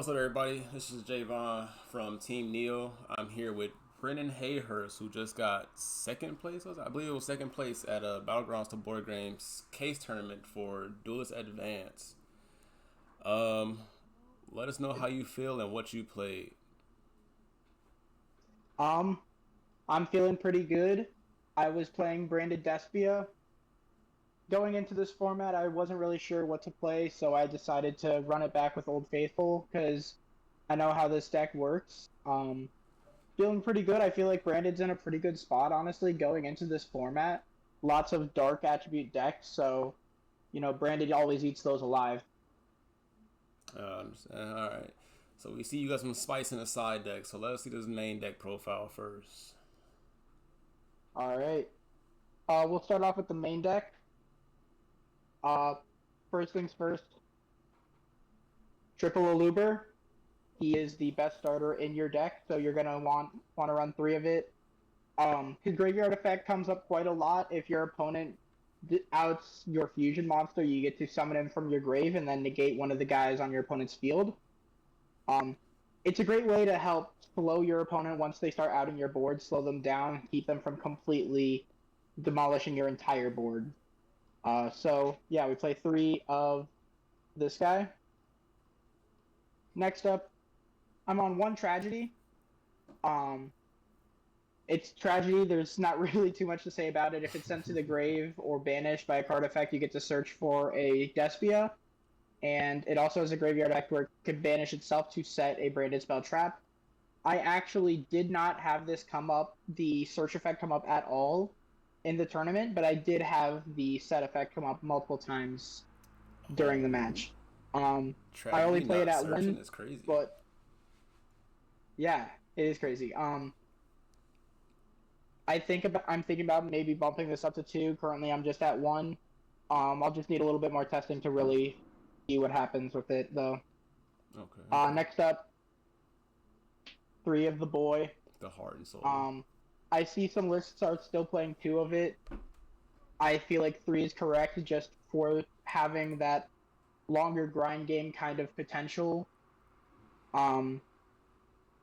What's up, everybody? This is Javon from Team Neo. I'm here with Brennan Heyhurst, who just got second place. I believe it was second place at a Battlegrounds to Boardgames case tournament for Duelist Advance. Um, Let us know how you feel and what you played. Um, I'm feeling pretty good. I was playing branded Despia. Going into this format, I wasn't really sure what to play, so I decided to run it back with Old Faithful because I know how this deck works. Feeling pretty good. I feel like branded's in a pretty good spot, honestly, going into this format. Lots of dark attribute decks, so branded always eats those alive. All right. So we see you got some spice in the side deck. So let us see this main deck profile first. All right. We'll start off with the main deck. Uh, First things first, triple Aluber. He is the best starter in your deck, so you're gonna want to run three of it. His graveyard effect comes up quite a lot. If your opponent outs your fusion monster, you get to summon him from your grave and then negate one of the guys on your opponent's field. Um, it's a great way to help slow your opponent once they start outing your board, slow them down, keep them from completely demolishing your entire board. So yeah, we play three of this guy. Next up, I'm on one tragedy. Um, it's tragedy. There's not really too much to say about it. If it's sent to the grave or banished by a card effect, you get to search for a Despia. And it also has a graveyard effect where it can banish itself to set a branded spell trap. I actually did not have this come up, the search effect come up at all in the tournament, but I did have the set effect come up multiple times during Oh, the match. Um, I only tragedy play it not at searching one, is crazy. but yeah, it is crazy. I'm thinking about maybe bumping this up to two. Currently, I'm just at one. I'll just need a little bit more testing to really see what happens with it, though. Okay, okay. Next up, three of the boy. The heart and soul. Um, I see some lists are still playing two of it. I feel like three is correct just for having that longer grind game kind of potential. Um,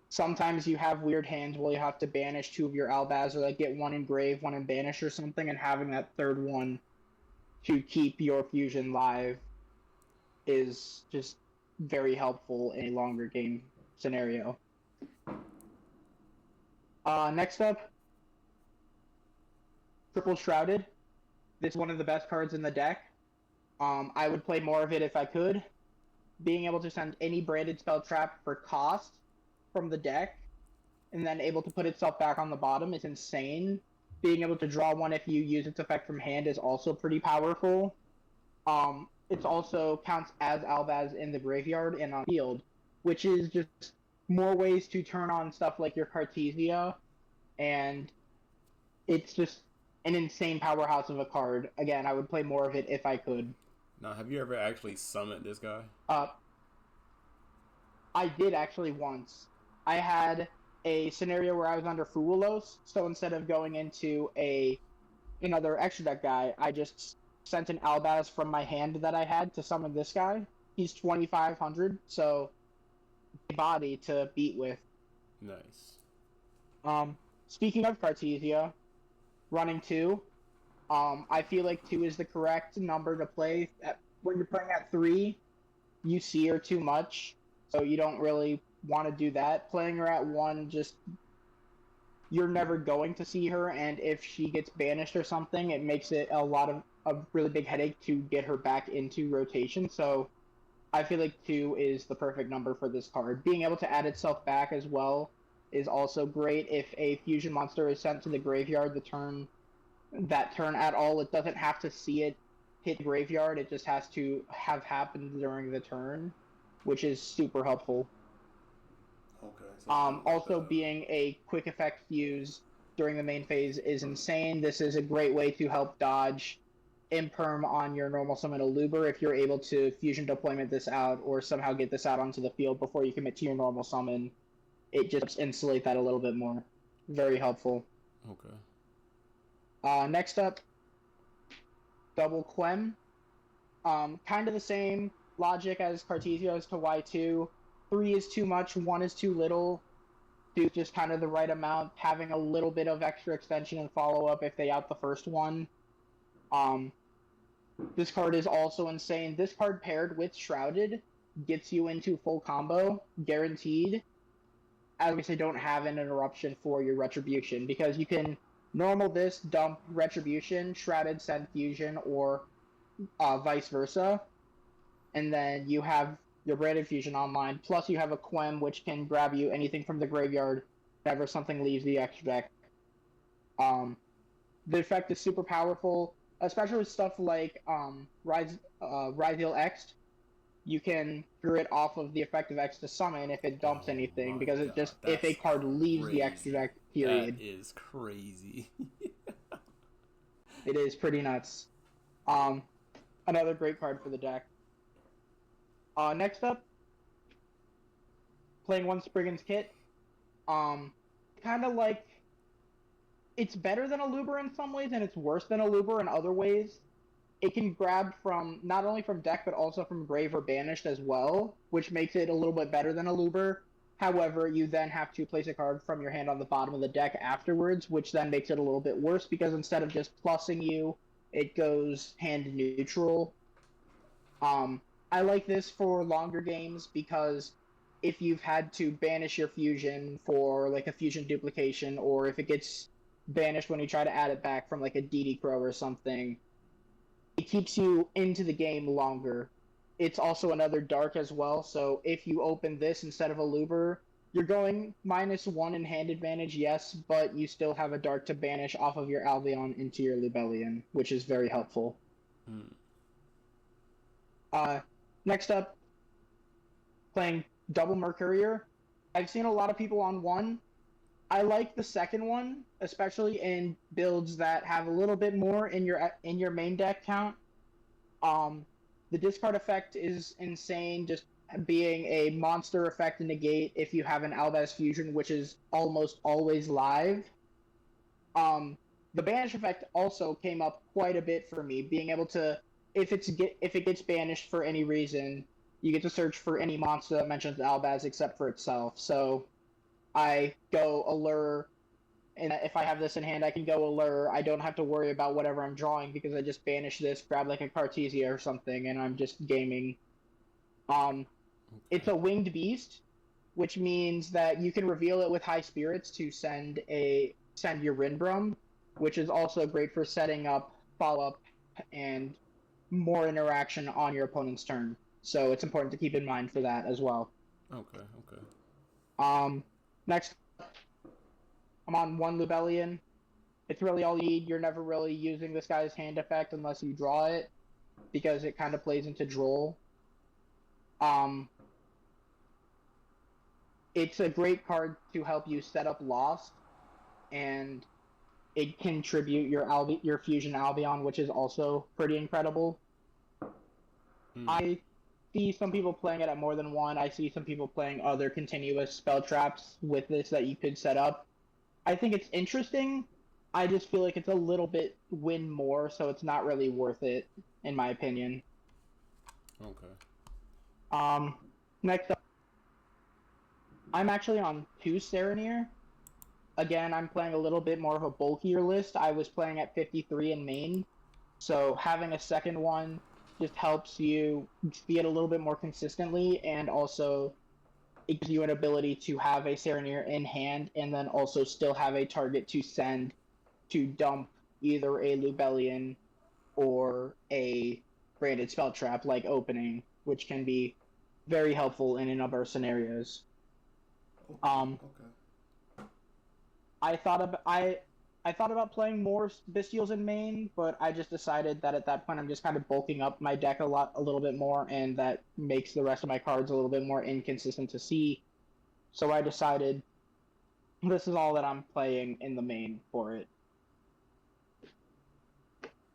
Sometimes you have weird hands where you have to banish two of your Albaz or like get one in grave, one in banish or something, and having that third one to keep your fusion live is just very helpful in a longer game scenario. Next up, Triple Shrouded. This is one of the best cards in the deck. I would play more of it if I could. Being able to send any branded spell trap for cost from the deck and then able to put itself back on the bottom is insane. Being able to draw one if you use its effect from hand is also pretty powerful. It also counts as Albaz in the graveyard and on field, which is just more ways to turn on stuff like your Cartesia, and it's just an insane powerhouse of a card. Again, I would play more of it if I could. Now, have you ever actually summoned this guy? Uh, I did actually once. I had a scenario where I was under Fuelos, so instead of going into another extra deck guy, I just sent an Albaz from my hand that I had to summon this guy. He's 2,500, so body to beat with. Nice. Um, Speaking of Cartesia, running two, I feel like two is the correct number to play. When you're playing at three, you see her too much, so you don't really want to do that. Playing her at one, just you're never going to see her, and if she gets banished or something, it makes it a really big headache to get her back into rotation. So I feel like two is the perfect number for this card. Being able to add itself back as well is also great. If a fusion monster is sent to the graveyard that turn at all, it doesn't have to see it hit the graveyard. It just has to have happened during the turn, which is super helpful. Okay, so Also, being a quick effect fuse during the main phase is insane. This is a great way to help dodge imperm on your normal summon Aluber if you're able to fusion deployment this out or somehow get this out onto the field before you commit to your normal summon. It just insulate that a little bit more. Very helpful. okay. Next up, Double Clem. Kind of the same logic as Cartesia as to Y2. 3 is too much, 1 is too little, 2 is just kind of the right amount, having a little bit of extra extension and follow-up if they out the first one. This card is also insane. This card paired with Shrouded gets you into full combo, guaranteed, as long as they don't have an interruption for your Retribution, because you can normal this, dump Retribution, Shrouded, send Fusion, or vice versa, and then you have your Branded Fusion online, plus you have a Quem, which can grab you anything from the graveyard whenever something leaves the extra deck. The effect is super powerful, especially with stuff like Ryzeal X. You can screw it off of the effect of X to summon if it dumps anything, because it just, if a card leaves the extra deck, period. That is crazy. It is pretty nuts. Another great card for the deck. Next up, playing one Spriggan's Kit. Kind of like, it's better than a Luber in some ways, and it's worse than a Luber in other ways. It can grab from, not only from deck, but also from grave or banished as well, which makes it a little bit better than a Luber. However, you then have to place a card from your hand on the bottom of the deck afterwards, which then makes it a little bit worse, because instead of just plussing you, it goes hand neutral. I like this for longer games, because if you've had to banish your fusion for like a fusion duplication, or if it gets banished when you try to add it back from like a DD Crow or something, it keeps you into the game longer. It's also another dark as well, so if you open this instead of a Luber, you're going -1 in hand advantage, yes, but you still have a dark to banish off of your Albion into your Lubellion, which is very helpful. Next up, playing double Mercurier. I've seen a lot of people on one. I like the second one, especially in builds that have a little bit more in your main deck count. The discard effect is insane, just being a monster effect and negate if you have an Albaz Fusion, which is almost always live. The banish effect also came up quite a bit for me, being able to, if it gets banished for any reason, you get to search for any monster that mentions Albaz except for itself. So I go Allure, and if I have this in hand, I can go Allure. I don't have to worry about whatever I'm drawing, because I just banish this, grab like a Cartesia or something, and I'm just gaming. It's a winged beast, which means that you can reveal it with high spirits to send your Rinbrum, which is also great for setting up follow-up and more interaction on your opponent's turn. So it's important to keep in mind for that as well. Okay. Next, I'm on one Lubellion. It's really all you need. You're never really using this guy's hand effect unless you draw it, because it kind of plays into Droll. It's a great card to help you set up Lost, and it can tribute your Fusion Albion, which is also pretty incredible. I see some people playing it at more than one. I see some people playing other continuous spell traps with this that you could set up. I think it's interesting. I just feel like it's a little bit win more, so it's not really worth it, in my opinion. Okay. Next up, I'm actually on 2 Serenir. Again, I'm playing a little bit more of a bulkier list. I was playing at 53 in main, so having a second one just helps you see it a little bit more consistently, and also it gives you an ability to have a Serenir in hand, and then also still have a target to send to dump either a Lubellion or a branded spell trap like opening, which can be very helpful in a number of scenarios. Okay. I thought about playing more Bestials in main, but I just decided that at that point I'm just kind of bulking up my deck a little bit more, and that makes the rest of my cards a little bit more inconsistent to see. So I decided this is all that I'm playing in the main for it.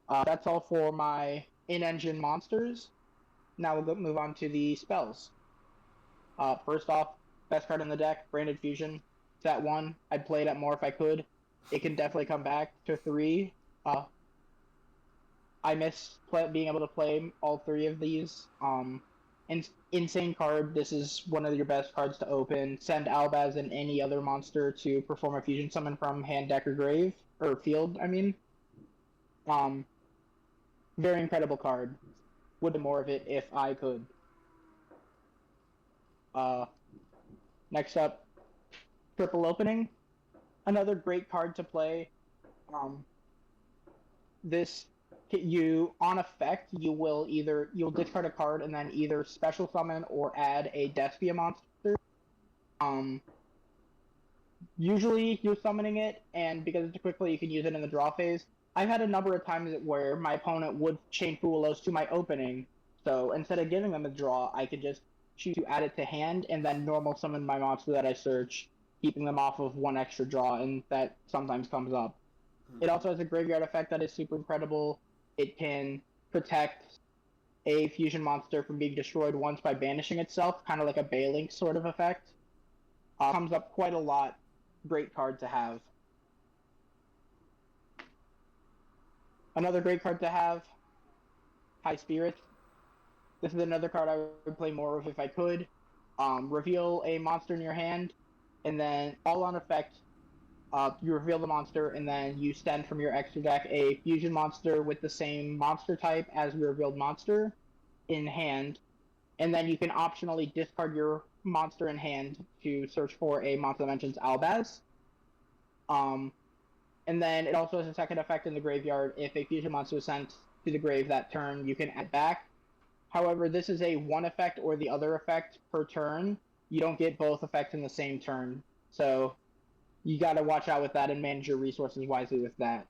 That's all for my in-engine monsters. Now we'll move on to the spells. First off, best card in the deck, Branded Fusion. It's at 1. I'd play it at more if I could. It can definitely come back to 3. I miss being able to play all 3 of these. And insane card. This is one of your best cards to open. Send Albaz and any other monster to perform a fusion summon from hand, deck, or grave. Or field, I mean. Um, Very incredible card. Would do more of it if I could. Uh, Next up, Triple Opening. Another great card to play. This you on effect you'll discard a card and then either special summon or add a Despia monster. Um, Usually you're summoning it, and because it's a quick play, you can use it in the draw phase. I've had a number of times where my opponent would chain Fuelos to my opening, so instead of giving them a draw, I could just choose to add it to hand and then normal summon my monster that I search, keeping them off of one extra draw, and that sometimes comes up. It also has a graveyard effect that is super incredible. It can protect a fusion monster from being destroyed once by banishing itself, kind of like a Baelink sort of effect. Comes up quite a lot. Great card to have. Another great card to have, High Spirit. This is another card I would play more of if I could. Reveal a monster in your hand, and then all on effect, you reveal the monster, and then you send from your extra deck a fusion monster with the same monster type as your revealed monster in hand, and then you can optionally discard your monster in hand to search for a monster that mentions Albaz. And then it also has a second effect in the graveyard. If a fusion monster is sent to the grave that turn, you can add back. However, this is a one effect or the other effect per turn. You don't get both effects in the same turn. So you gotta watch out with that and manage your resources wisely with that.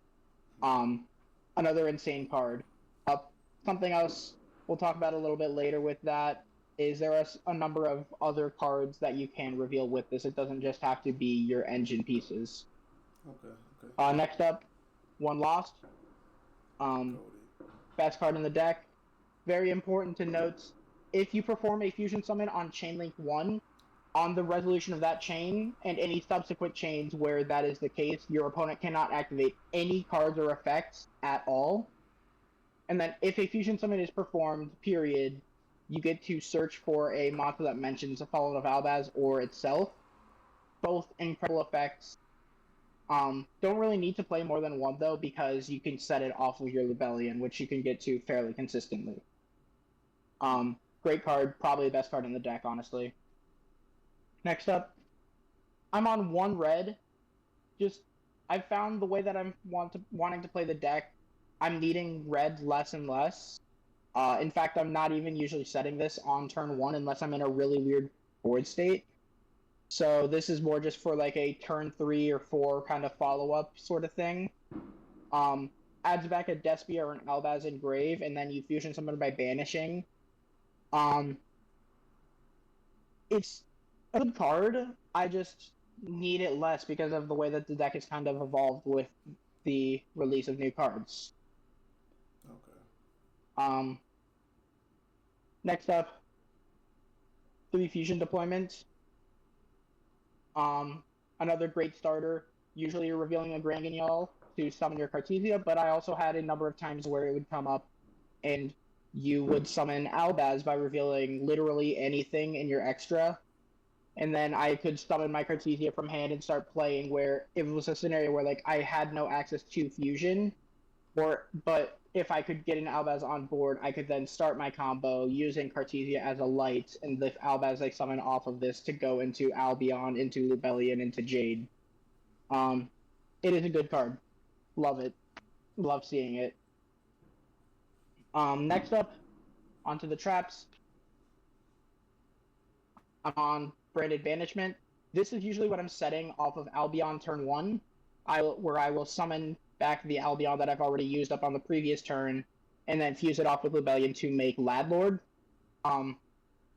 Another insane card. Something else we'll talk about a little bit later with that is there are a number of other cards that you can reveal with this. It doesn't just have to be your engine pieces. Okay. Next up, One Lost. Best card in the deck. Very important to note, if you perform a fusion summon on Chainlink 1, on the resolution of that chain, and any subsequent chains where that is the case, your opponent cannot activate any cards or effects at all. And then if a fusion summon is performed, period, you get to search for a monster that mentions a Fallen of Albaz or itself. Both incredible effects. Don't really need to play more than one, though, because you can set it off of your Rebellion, which you can get to fairly consistently. Great card, probably the best card in the deck, honestly. Next up, I'm on one red. I've found the way that I'm wanting to play the deck, I'm needing red less and less. In fact, I'm not even usually setting this on turn 1 unless I'm in a really weird board state. So this is more just for like a turn 3 or 4 kind of follow-up sort of thing. Adds back a Despia or an Albaz in grave, and then you fusion summon by banishing. It's a good card. I just need it less because of the way that the deck has kind of evolved with the release of new cards. Okay. Next up, 3 fusion deployments. Another great starter. Usually you're revealing a Granganiol to summon your Cartesia, but I also had a number of times where it would come up and you would summon Albaz by revealing literally anything in your extra, and then I could summon my Cartesia from hand and start playing where it was a scenario where like I had no access to fusion, but if I could get an Albaz on board, I could then start my combo using Cartesia as a light and lift Albaz I summon off of this to go into Albion, into Rebellion, into Jade. It is a good card. Love it. Love seeing it. Next up, onto the traps. I'm on Branded Banishment. This is usually what I'm setting off of Albion turn 1, where I will summon back the Albion that I've already used up on the previous turn, and then fuse it off with Rebellion to make Ladlord.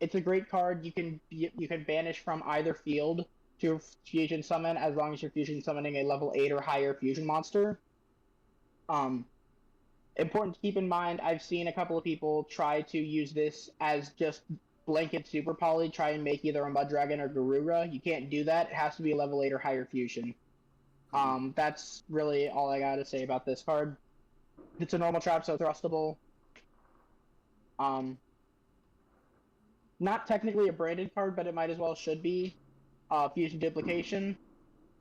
It's a great card. You can banish from either field to fusion summon as long as you're fusion summoning a level 8 or higher fusion monster. Important to keep in mind, I've seen a couple of people try to use this as just blanket super poly, try and make either a Mud Dragon or Garura. You can't do that. It has to be a level 8 or higher fusion. That's really all I gotta say about this card. It's a normal trap, so thrustable. not technically a branded card, but it might as well should be. Fusion Duplication,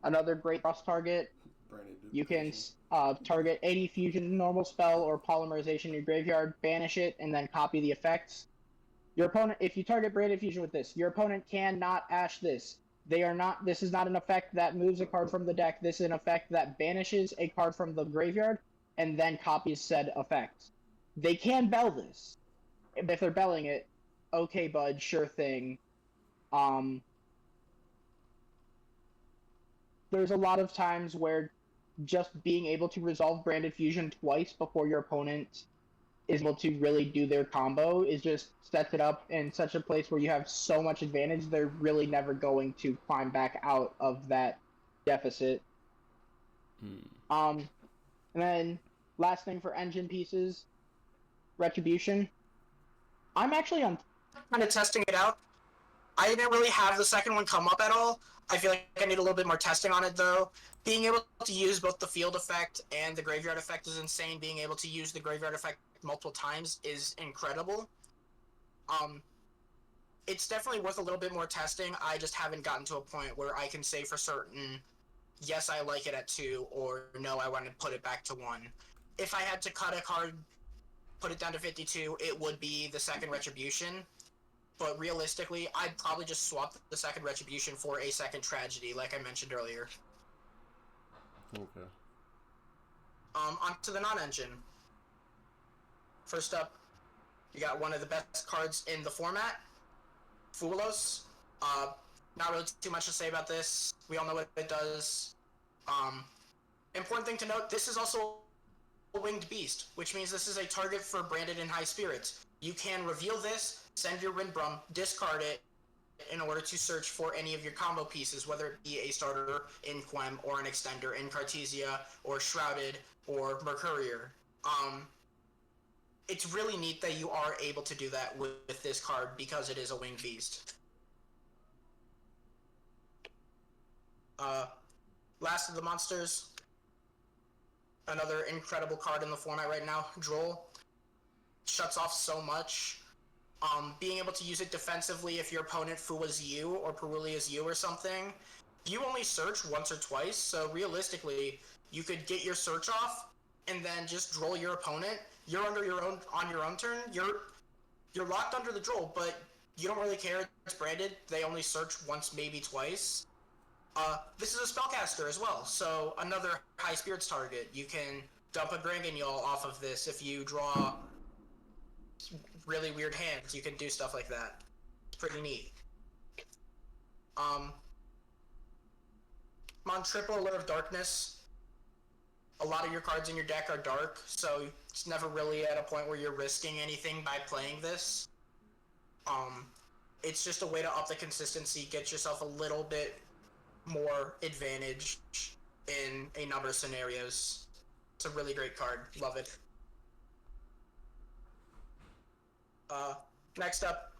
another great cross target. Branded You can duplication. target any fusion normal spell or polymerization in your graveyard, banish it, and then copy the effects. Your opponent, if you target branded fusion with this, your opponent cannot ash this. They are not. This is not an effect that moves a card from the deck. This is an effect that banishes a card from the graveyard and then copies said effect. They can bell this. If they're belling it, okay, bud, sure thing. Um, there's a lot of times where just being able to resolve branded fusion twice before your opponent is able to really do their combo is just sets it up in such a place where you have so much advantage they're really never going to climb back out of that deficit. And then last thing for engine pieces, Retribution. I'm actually on kind of testing it out. I didn't really have the second one come up at all. I feel like I need a little bit more testing on it, though. Being able to use both the field effect and the graveyard effect is insane. Being able to use the graveyard effect multiple times is incredible. It's definitely worth a little bit more testing. I just haven't gotten to a point where I can say for certain, yes, I like it at 2, or no, I want to put it back to 1. If I had to cut a card, put it down to 52, it would be the second Retribution. But realistically, I'd probably just swap the second Retribution for a second Tragedy, like I mentioned earlier. Okay. Onto the non-engine. First up, you got one of the best cards in the format, Fulos. Not really too much to say about this. We all know what it does. Important thing to note, this is also a winged beast, which means this is a target for branded and high spirits. You can reveal this, send your Windbrum, discard it in order to search for any of your combo pieces, whether it be a starter in Quem or an extender in Cartesia or Shrouded or Mercurier. It's really neat that you are able to do that with this card because it is a winged beast. Last of the monsters, another incredible card in the format right now, Droll. Shuts off so much. Being able to use it defensively if your opponent Fua's you or Perulia's you or something. You only search once or twice, so realistically, you could get your search off and then just droll your opponent. You're on your own turn. You're locked under the droll, but you don't really care. It's branded. They only search once, maybe twice. This is a spellcaster as well, so another high spirits target. You can dump a Granganol off of this if you draw really weird hands. You can do stuff like that. It's pretty neat. On triple Allure of Darkness, a lot of your cards in your deck are dark, so it's never really at a point where you're risking anything by playing this. It's just a way to up the consistency, get yourself a little bit more advantage in a number of scenarios. It's a really great card. Love it. Next up,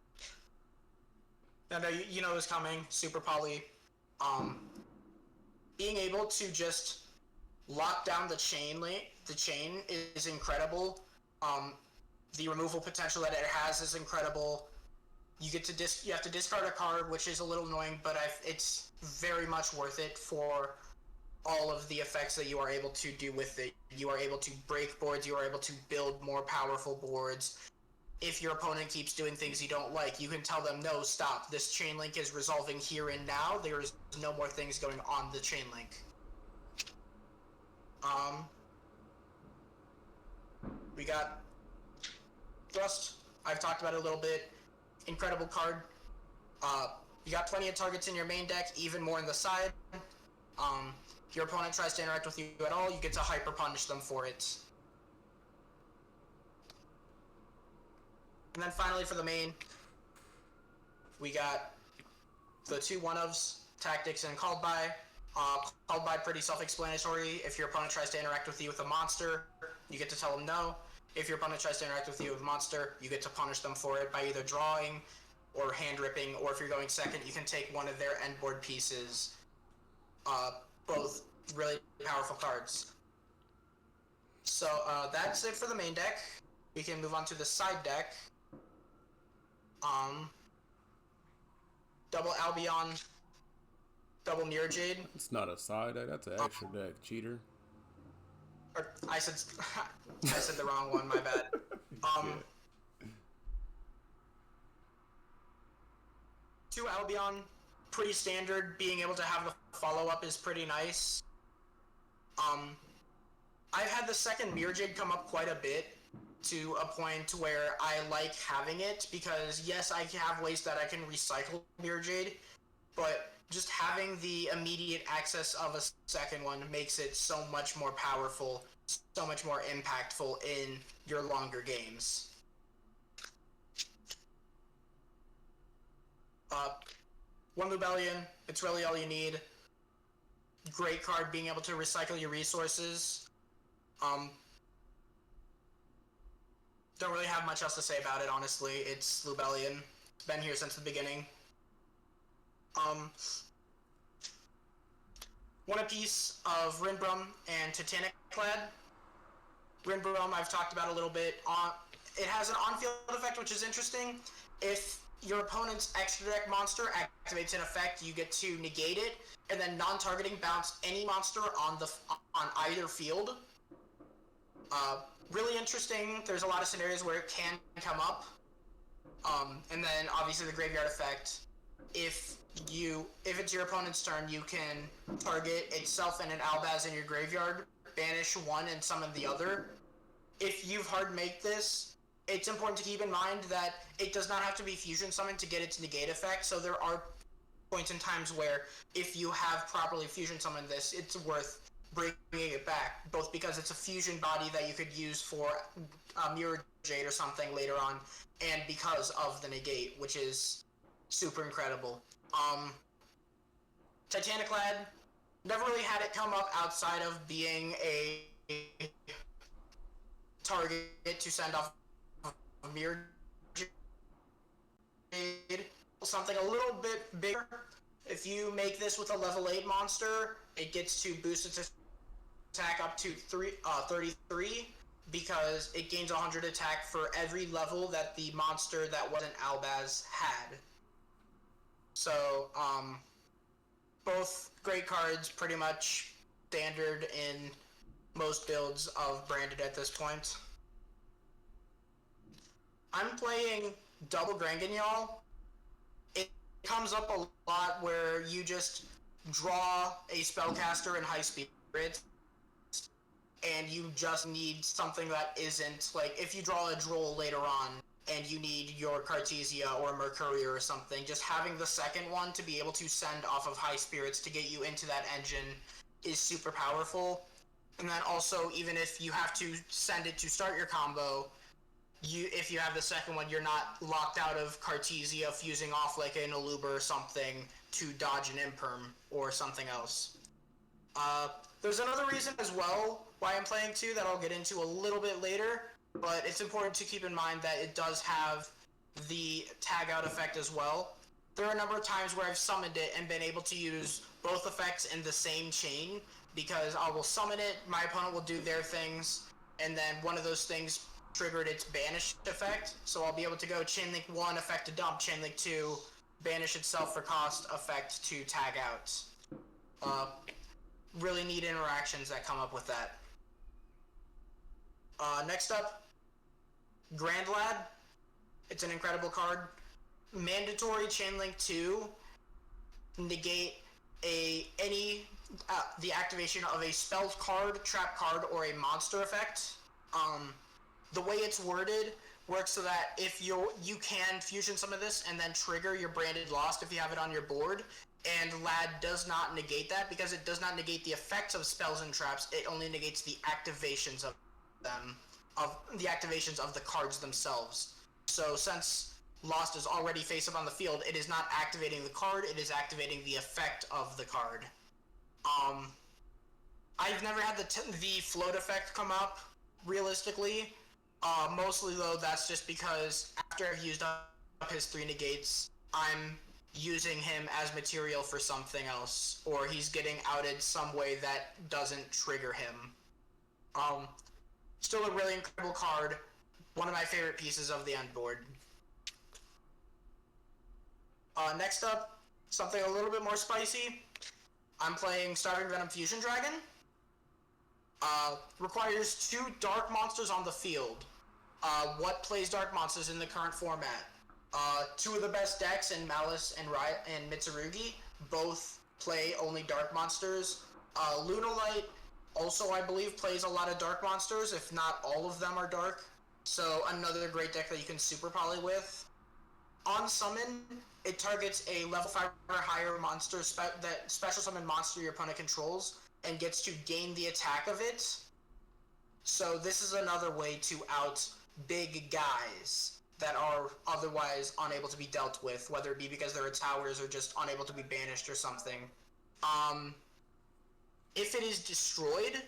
I know you know who's coming, Super Poly. Being able to just lock down the chain is incredible. The removal potential that it has is incredible. You have to discard a card, which is a little annoying, but it's very much worth it for all of the effects that you are able to do with it. You are able to break boards, you are able to build more powerful boards. If your opponent keeps doing things you don't like, you can tell them, no, stop. This chain link is resolving here and now. There is no more things going on the chain link. We got Thrust. I've talked about it a little bit. Incredible card. You got plenty of targets in your main deck, even more in the side. If your opponent tries to interact with you at all, you get to hyper punish them for it. And then finally for the main, we got the 2 1-ofs, Tactics and Called By. Called By, pretty self-explanatory. If your opponent tries to interact with you with a monster, you get to tell them no. If your opponent tries to interact with you with a monster, you get to punish them for it by either drawing or hand ripping, or if you're going second, you can take one of their end board pieces. Both really powerful cards. So that's it for the main deck. We can move on to the side deck. double Albion, double Mirror Jade. It's not a side deck. That's an extra deck, cheater. Or I said I said the wrong one. My bad. Two Albion, pretty standard. Being able to have the follow up is pretty nice. I've had the second Mirror Jade come up quite a bit, to a point where I like having it, because yes, I have ways that I can recycle Mirror Jade, but just having the immediate access of a second one makes it so much more powerful, so much more impactful in your longer games. One Lubellion, it's really all you need. Great card, being able to recycle your resources. Don't really have much else to say about it, honestly. It's Lubellion. It's been here since the beginning. One a piece of Rinbrum and Titanic Clad. Rinbrum I've talked about a little bit. It has an on-field effect, which is interesting. If your opponent's extra deck monster activates an effect, you get to negate it, and then non-targeting bounce any monster on either field. Really interesting. There's a lot of scenarios where it can come up. And then obviously the graveyard effect. If it's your opponent's turn, you can target itself and an Albaz in your graveyard, banish one and summon the other. If you've hard make this, it's important to keep in mind that it does not have to be fusion summoned to get its negate effect, so there are points in times where if you have properly fusion summoned this, it's worth bringing it back, both because it's a fusion body that you could use for Mirror Jade or something later on, and because of the negate, which is super incredible. Titaniclad, never really had it come up outside of being a target to send off Mirror Jade. Something a little bit bigger. If you make this with a level 8 monster, it gets to boost its attack up to 33, because it gains 100 attack for every level that the monster that wasn't Albaz had. So, both great cards, pretty much standard in most builds of Branded at this point. I'm playing double Granganol. It comes up a lot where you just draw a spellcaster in high spirits, and you just need something that isn't, like, if you draw a Droll later on, and you need your Cartesia or Mercuria or something, just having the second one to be able to send off of high spirits to get you into that engine is super powerful. And then also, even if you have to send it to start your combo, if you have the second one, you're not locked out of Cartesia fusing off like an Aluber or something to dodge an Imperm or something else. There's another reason as well why I'm playing 2 that I'll get into a little bit later, but it's important to keep in mind that it does have the tag out effect as well. There are a number of times where I've summoned it and been able to use both effects in the same chain, because I will summon it, my opponent will do their things, and then one of those things triggered its banish effect, so I'll be able to go Chainlink 1, effect to dump, Chainlink 2, banish itself for cost, effect to tag out. Really neat interactions that come up with that. Next up, Grand Lad. It's an incredible card. Mandatory Chainlink 2, negate the activation of a spell card, trap card, or a monster effect. The way it's worded works so that if you can fusion some of this and then trigger your Branded Lost if you have it on your board, and Lad does not negate that, because it does not negate the effects of spells and traps, it only negates the activations of them, of the activations of the cards themselves. So since Lost is already face up on the field, it is not activating the card, it is activating the effect of the card. I've never had the float effect come up, realistically. Mostly though, that's just because after I've used up his 3 negates, I'm using him as material for something else, or he's getting outed some way that doesn't trigger him. Still a really incredible card, one of my favorite pieces of the end board. Next up, something a little bit more spicy. I'm playing Starving Venom Fusion Dragon. Requires 2 dark monsters on the field. What plays dark monsters in the current format? 2 of the best decks in Malice and Mitsurugi both play only dark monsters. Lunalight also, I believe, plays a lot of dark monsters, if not all of them are dark. So another great deck that you can super poly with. On summon, it targets a level 5 or higher monster that special summon monster your opponent controls and gets to gain the attack of it. So this is another way to out big guys that are otherwise unable to be dealt with, whether it be because they're towers or just unable to be banished or something. If it is destroyed,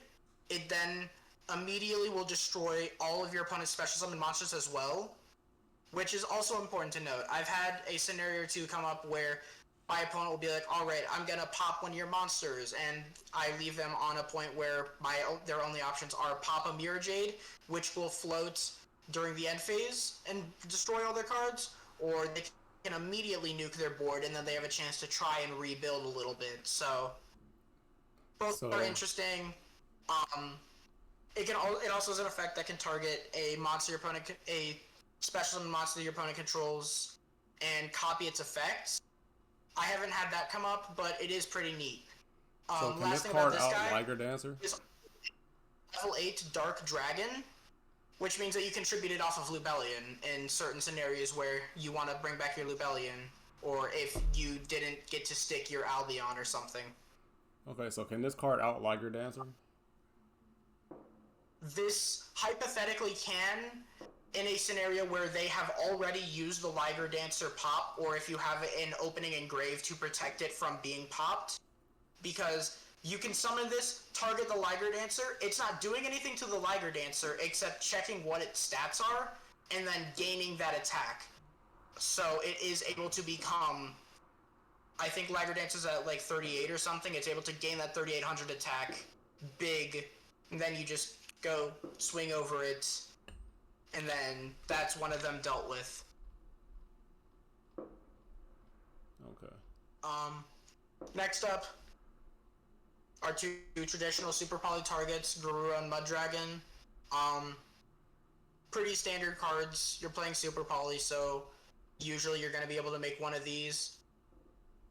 it then immediately will destroy all of your opponent's special summon monsters as well, which is also important to note. I've had a scenario or two come up where my opponent will be like, alright, I'm gonna pop one of your monsters, and I leave them on a point where their only options are pop a Mirror Jade, which will float during the end phase and destroy all their cards, or they can immediately nuke their board, and then they have a chance to try and rebuild a little bit. So both are interesting. It also has an effect that can target a special monster your opponent controls and copy its effects. I haven't had that come up, but it is pretty neat. So can last this thing card about this out guy Liger Dancer? is level 8 Dark Dragon, which means that you contribute it off of Lubellion in certain scenarios where you want to bring back your Lubellion, or if you didn't get to stick your Albion or something. Okay, so can this card out Liger Dancer? This hypothetically can, in a scenario where they have already used the Liger Dancer pop, or if you have an opening engraved to protect it from being popped, because you can summon this, target the Liger Dancer. It's not doing anything to the Liger Dancer except checking what its stats are and then gaining that attack. So it is able to become, I think Liger Dancer's at like 38 or something. It's able to gain that 3800 attack big, and then you just go swing over it, and then that's one of them dealt with. Okay. Next up are 2 traditional Super Poly targets, Garura and Mud Dragon. Pretty standard cards. You're playing Super Poly, so usually you're going to be able to make one of these.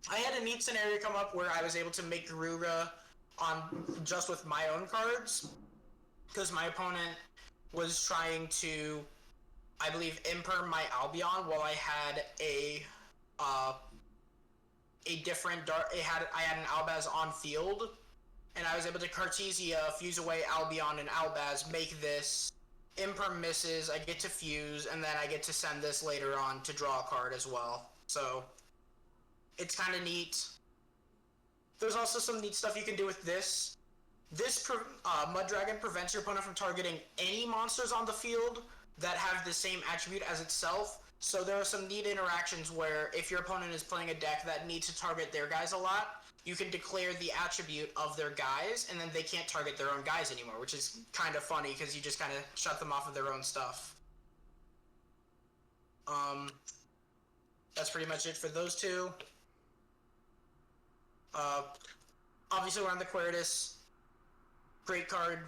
I had a neat scenario come up where I was able to make Garura just with my own cards, because my opponent was trying to, I believe, imperm my Albion while I had a different I had an Albaz on field, and I was able to Cartesia, fuse away Albion and Albaz, make this, imperm misses, I get to fuse, and then I get to send this later on to draw a card as well. So it's kind of neat. There's also some neat stuff you can do with this. This Mud Dragon prevents your opponent from targeting any monsters on the field that have the same attribute as itself. So there are some neat interactions where if your opponent is playing a deck that needs to target their guys a lot, you can declare the attribute of their guys, and then they can't target their own guys anymore, which is kind of funny because you just kind of shut them off of their own stuff. That's pretty much it for those 2. Obviously we're on the Quiritus. Great card.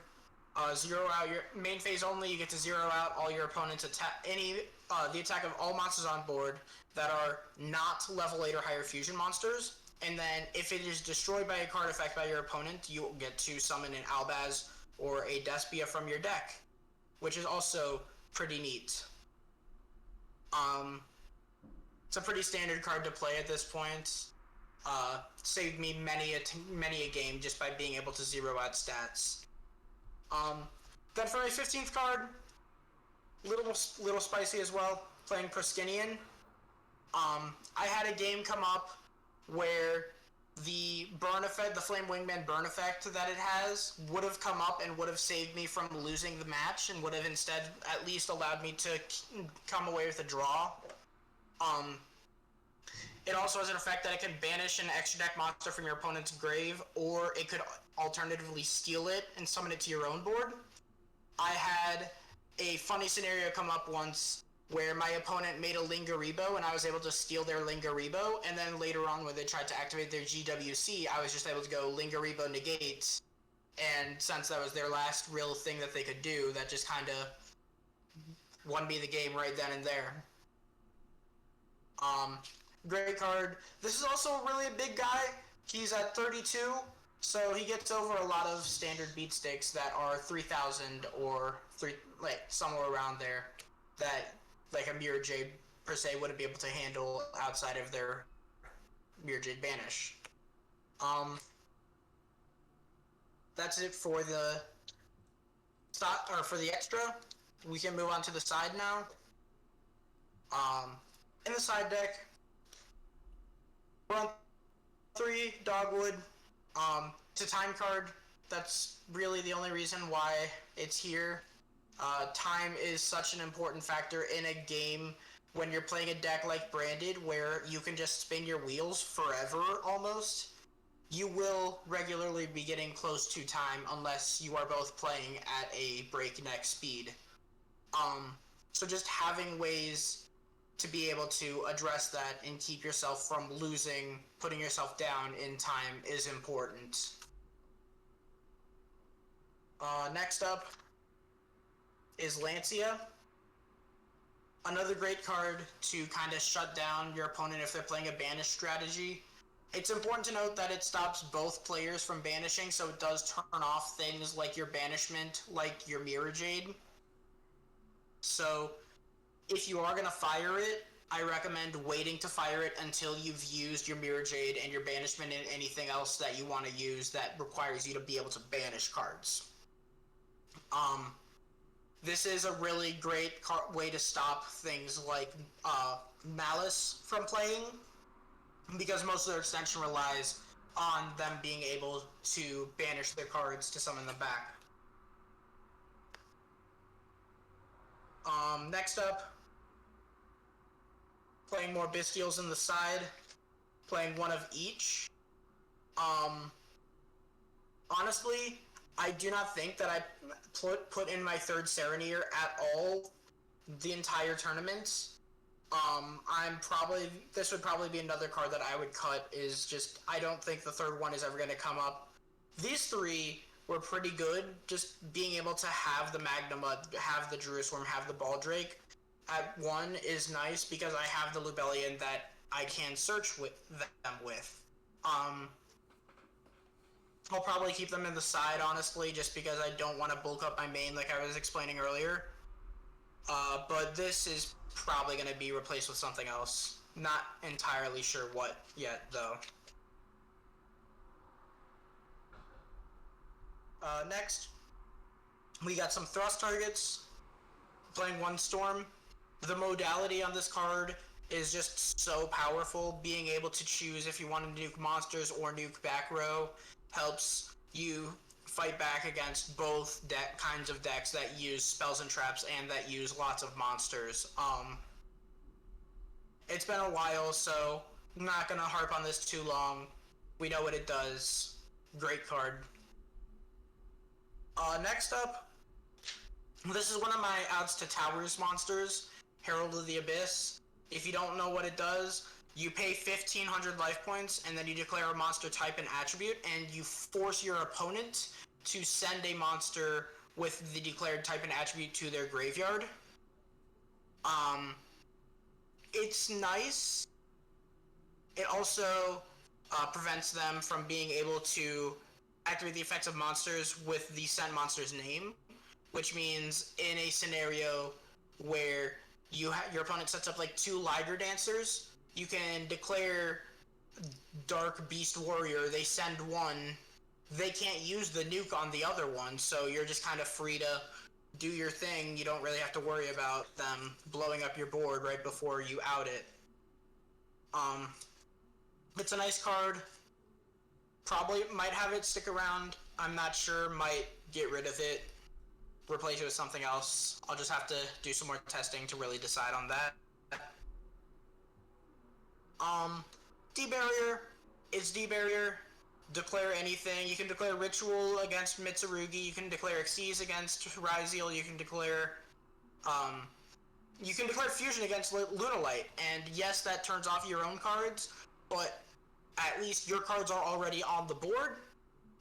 Zero out your main phase only. You get to zero out all your opponent's attack. The attack of all monsters on board that are not level 8 or higher fusion monsters. And then if it is destroyed by a card effect by your opponent, you will get to summon an Albaz or a Despia from your deck, which is also pretty neat. It's a pretty standard card to play at this point. Saved me many a game just by being able to zero out stats. Then for my 15th card, little spicy as well, playing Proskinian. I had a game come up where the burn effect, the Flame Wingman burn effect that it has, would have come up and would have saved me from losing the match, and would have instead at least allowed me to come away with a draw. It also has an effect that it can banish an extra deck monster from your opponent's grave, or it could alternatively steal it and summon it to your own board. I had a funny scenario come up once where my opponent made a Lingaribo and I was able to steal their Lingaribo, and then later on when they tried to activate their GWC, I was just able to go Lingaribo negate, and since that was their last real thing that they could do, that just kind of won me the game right then and there. Great card. This is also really a big guy. He's at 32, so he gets over a lot of standard beat sticks that are 3,000 or somewhere around there that like a Mirror Jade per se wouldn't be able to handle outside of their Mirror Jade banish. That's it for the for the extra. We can move on to the side now. In the side deck, we're on 3 Dogwood. It's a time card. That's really the only reason why it's here. Time is such an important factor in a game when you're playing a deck like Branded, where you can just spin your wheels forever almost. You will regularly be getting close to time unless you are both playing at a breakneck speed. So just having ways to be able to address that and keep yourself from putting yourself down in time is important. Next up is Lancia. Another great card to kind of shut down your opponent if they're playing a banish strategy. It's important to note that it stops both players from banishing, so it does turn off things like your banishment, like your Mirror Jade. So if you are going to fire it, I recommend waiting to fire it until you've used your Mirror Jade and your banishment and anything else that you want to use that requires you to be able to banish cards. This is a really great way to stop things like Malice from playing, because most of their extension relies on them being able to banish their cards to summon them back. Next up, playing more Bestials in the side, playing one of each. Honestly, I do not think that I put in my third Sereneer at all the entire tournament. This would probably be another card that I would cut, is just, I don't think the third one is ever going to come up. These 3 were pretty good, just being able to have the Magnemud, have the Druisworm, have the Baldrake at 1 is nice, because I have the Lubellion that I can search with them with. I'll probably keep them in the side, honestly, just because I don't want to bulk up my main like I was explaining earlier. But this is probably going to be replaced with something else. Not entirely sure what yet, though. Next, we got some thrust targets. Playing 1 Storm. The modality on this card is just so powerful. Being able to choose if you want to nuke monsters or nuke back row helps you fight back against both kinds of decks that use spells and traps and that use lots of monsters. It's been a while, so I'm not going to harp on this too long. We know what it does. Great card. Next up, this is one of my outs to Towers monsters, Herald of the Abyss. If you don't know what it does, you pay 1,500 life points, and then you declare a monster type and attribute, and you force your opponent to send a monster with the declared type and attribute to their graveyard. It's nice. It also prevents them from being able to activate the effects of monsters with the sent monster's name, which means in a scenario where your opponent sets up like 2 Liger Dancers, you can declare Dark Beast Warrior, they send 1, they can't use the nuke on the other one, so you're just kind of free to do your thing. You don't really have to worry about them blowing up your board right before you out it. It's a nice card. Probably might have it stick around. I'm not sure. Might get rid of it, replace it with something else. I'll just have to do some more testing to really decide on that. D-Barrier. It's D-Barrier. Declare anything. You can declare Ritual against Mitsurugi. You can declare Xyz against Ryzeal. You can declare you can declare fusion against Lunalight, and yes, that turns off your own cards, but at least your cards are already on the board.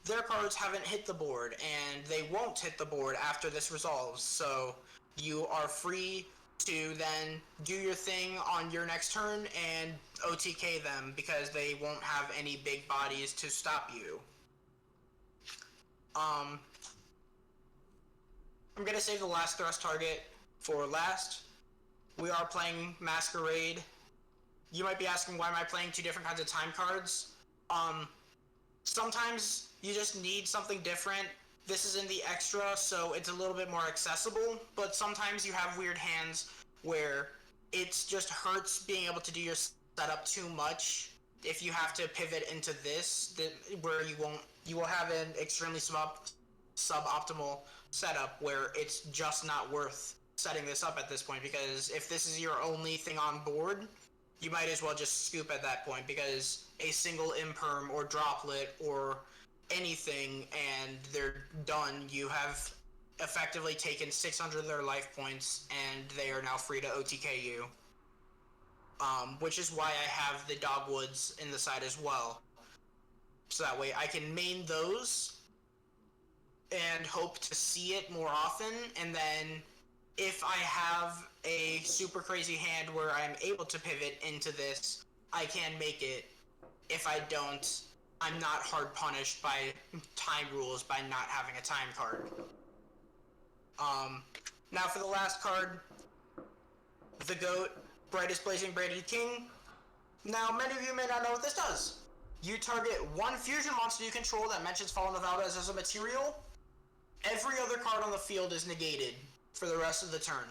Their cards haven't hit the board, and they won't hit the board after this resolves, so you are free to then do your thing on your next turn and OTK them, because they won't have any big bodies to stop you. I'm gonna save the last thrust target for last. We are playing Masquerade. You might be asking, why am I playing two different kinds of time cards? Sometimes you just need something different. This is in the extra, so it's a little bit more accessible, but sometimes you have weird hands where it just hurts being able to do your setup too much if you have to pivot into this, where you will have an extremely suboptimal setup where it's just not worth setting this up at this point, because if this is your only thing on board, you might as well just scoop at that point, because a single imperm or droplet or anything and they're done, you have effectively taken 600 of their life points and they are now free to OTK you. Which is why I have the Dogwoods in the side as well. So that way I can main those and hope to see it more often, and then if I have a super crazy hand where I'm able to pivot into this, I can make it. If I don't, I'm not hard punished by time rules by not having a time card. Now for the last card, the GOAT, Brightest Blazing Braided King. Now many of you may not know what this does. You target one fusion monster you control that mentions Fallen of Valdez as a material. Every other card on the field is negated for the rest of the turn.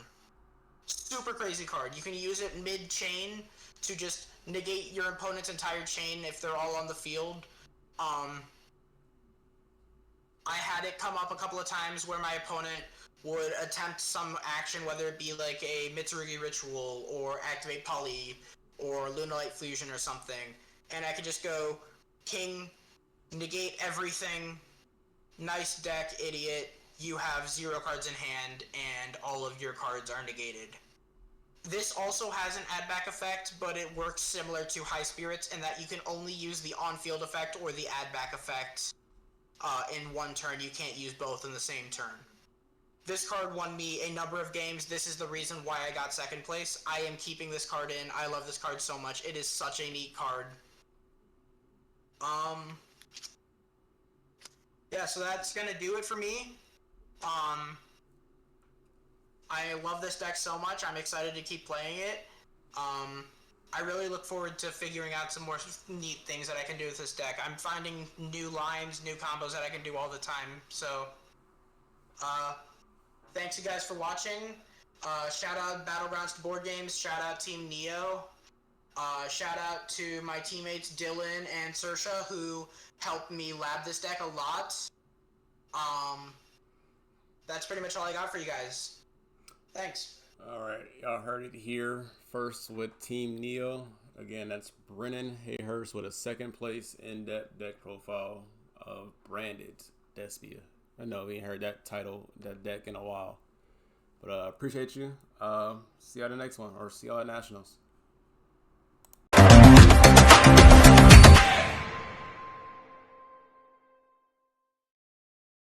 Super crazy card. You can use it mid-chain to just negate your opponent's entire chain if they're all on the field. I had it come up a couple of times where my opponent would attempt some action, whether it be like a Mitsurugi Ritual or Activate Poly or Lunalight Fusion or something, and I could just go King, negate everything, nice deck, idiot, you have 0 cards in hand and all of your cards are negated. This also has an add back effect, but it works similar to High Spirits in that you can only use the on-field effect or the add back effect in one turn. You can't use both in the same turn. This card won me a number of games. This is the reason why I got second place. I am keeping this card in. I love this card so much. It is such a neat card. Yeah, so that's gonna do it for me. I love this deck so much. I'm excited to keep playing it. I really look forward to figuring out some more neat things that I can do with this deck. I'm finding new lines, new combos that I can do all the time. So, thanks you guys for watching. Shout out Battlegrounds to Boardgames. Shout out Team Neo. Shout out to my teammates Dylan and Saoirse, who helped me lab this deck a lot. That's pretty much all I got for you guys. Thanks. Alright, y'all heard it here first with Team Neo. Again, that's Brennan Heyhurst with a second place in that deck profile of branded Despia. I know we ain't heard that title, that deck in a while. But appreciate you. See y'all at the next one, or see y'all at Nationals.